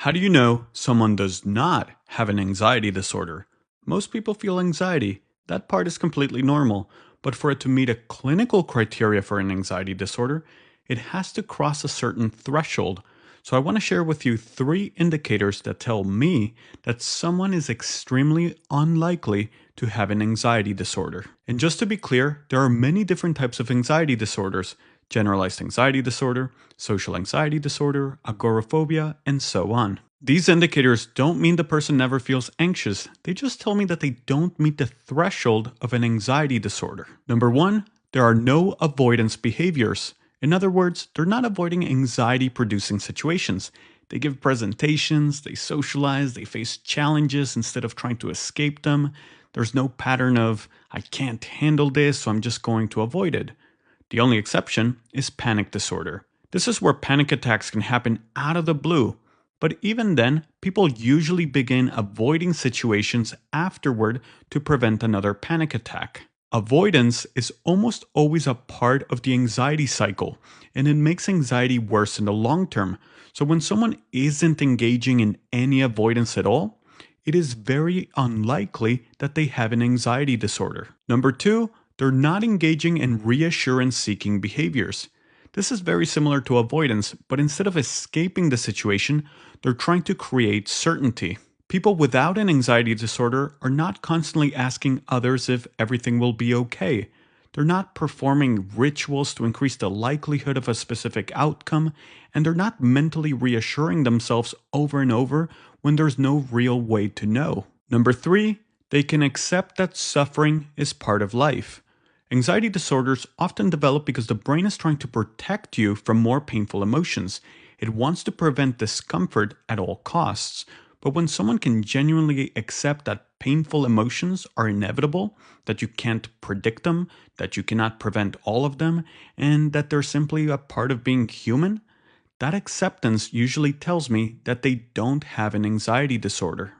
How do you know someone does not have an anxiety disorder? Most people feel anxiety. That part is completely normal. But for it to meet a clinical criteria for an anxiety disorder, it has to cross a certain threshold. So I want to share with you three indicators that tell me that someone is extremely unlikely to have an anxiety disorder. And just to be clear, there are many different types of anxiety disorders: generalized anxiety disorder, social anxiety disorder, agoraphobia, and so on. These indicators don't mean the person never feels anxious, they just tell me that they don't meet the threshold of an anxiety disorder. Number one, there are no avoidance behaviors. In other words, they're not avoiding anxiety producing situations. They give presentations, they socialize, they face challenges instead of trying to escape them. There's no pattern of, I can't handle this, so I'm just going to avoid it. The only exception is panic disorder. This is where panic attacks can happen out of the blue, but even then, people usually begin avoiding situations afterward to prevent another panic attack. Avoidance is almost always a part of the anxiety cycle, and it makes anxiety worse in the long term. So when someone isn't engaging in any avoidance at all, it is very unlikely that they have an anxiety disorder. Number two, they're not engaging in reassurance seeking behaviors. This is very similar to avoidance, but instead of escaping the situation, they're trying to create certainty. People without an anxiety disorder are not constantly asking others if everything will be okay. They're not performing rituals to increase the likelihood of a specific outcome, and they're not mentally reassuring themselves over and over when there's no real way to know. Number three, they can accept that suffering is part of life. Anxiety disorders often develop because the brain is trying to protect you from more painful emotions. It wants to prevent discomfort at all costs. But when someone can genuinely accept that painful emotions are inevitable, that you can't predict them, that you cannot prevent all of them, and that they're simply a part of being human, that acceptance usually tells me that they don't have an anxiety disorder.